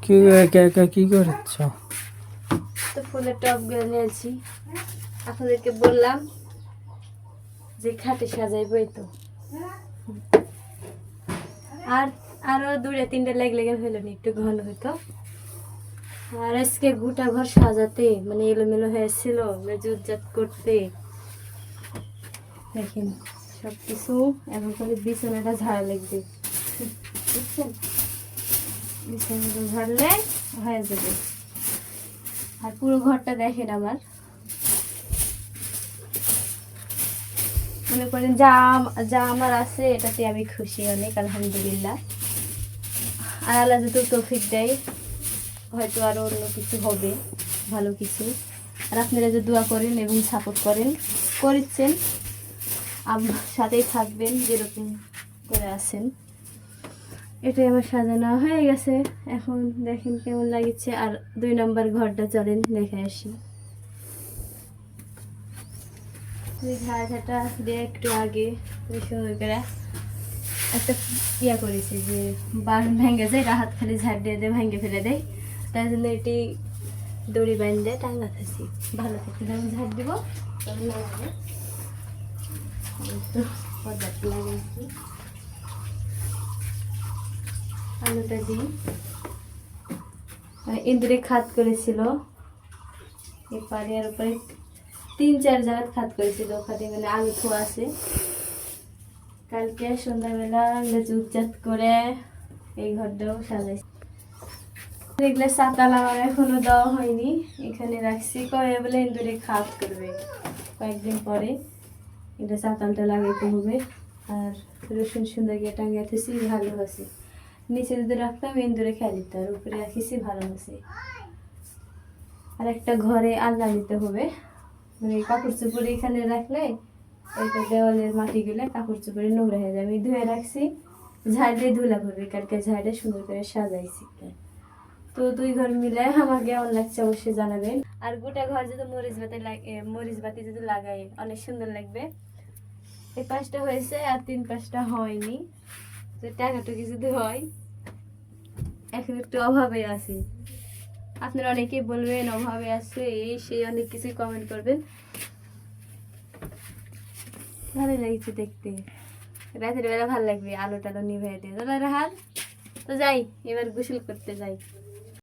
কি একা একা কি করছ? তো ফুলের টবগুলো নিয়েছি, আপনাদেরকে বললাম যে খাটে সাজাইবো, এই তো। আর আরো 2-3টা লেগে হইলো নি, একটু ঘন হইতো। আর আজকে গোটা ঘর সাজাতে মানে এলোমেলো হয়েছিল, মেজুজাত করতে দেখেন সবকিছু। এখন খালি বিছানাটা ঝাড়া লাগবে, বুঝছেন? বিছানাটা ঝাড়লে হয়ে যাবে। আর পুরো ঘরটা দেখেন আমার, মনে করেন যা যা আমার আছে এটাতে আমি খুশি, অনেক আলহামদুলিল্লাহ। আর আল্লাহ যদি তৌফিক দেয় হয়তো আরো অন্য কিছু হবে, ভালো কিছু। আর আপনারা যে দোয়া করেন এবং সাপোর্ট করছেন, আমার সাথেই থাকবেন যেরকম করে আছেন। এটাই আমার সাজানো হয়ে গেছে। এখন দেখেন কেমন লাগছে। আর 2 নম্বর ঘরটা চলেন দেখে আসি। ঝাড়াঝাটা দিয়ে একটু আগে সুন্দর করে একটা ইয়া করেছি যে বার ভেঙে যায়, হাত খালি ঝাড় দিয়ে ভেঙে ফেলে দেয়, তাই জন্য এটি দড়ি বাইন্ধে টাঙ্গা থাকি। ভালো থাকি, যখন ঝাড় দিব তখন লাগাবো। তো পর্দাটা লাগাইছি, আলুটা দিই। ইন্দুরে খাত করেছিল এই পাড়িয়ার উপরে 3-4 জায়গায় খাত করেছিল, ওখানে মানে আলু থোয়া আছে। কালকে সন্ধ্যাবেলা লেজুজাত করে এই ঘরটাও সাজাইছি। এগুলো চাতাল আমার এখনো দেওয়া হয়নি, এখানে রাখছি। কয়ে বলে ইন্দুরে খাত করবে কয়েকদিন পরে, এটা চাতালটা লাগাইতে হবে। আর রসুন সুন্দর গিয়ে টাঙ্গাইতেছি, ভালো হয়েছে। নিচে যদি রাখতাম ইন্দুরে খেয়ে দিত, আর উপরে রাখিছি, ভালো হয়েছে। আর একটা ঘরে আলনা নিতে হবে, মানে কাপড় চোপড় এখানে রাখলে একটা দেওয়ালের মাটি গেলে কাপড় চোপড়ে নোংরা হয়ে যাবে। আমি ধুয়ে রাখছি, ঝাড় দিয়ে ধুলা ভরবে, কালকে ঝাড়ে সুন্দর করে সাজাইছি। তো 2 ঘর মিলে আমার কেমন লাগছে অবশ্যই জানাবেন। আর গোটা ঘর যদি মরিচ বাতি যদি লাগাই অনেক সুন্দর লাগবে। এই 5টা হয়েছে আর 3-5টা হয়নি, তো টাকাটুকি যদি হয়। এখন একটু অভাবে আছি, আপনারা অনেকেই বলবেন অভাবে আছে এই সেই, অনেক কিছু কমেন্ট করবেন। ভালো লাগছে দেখতে, রাতের বেলা ভালো লাগবে আলো টালো নিভাই দিয়ে। রাহাত তো যাই, এবার গোসল করতে যাই।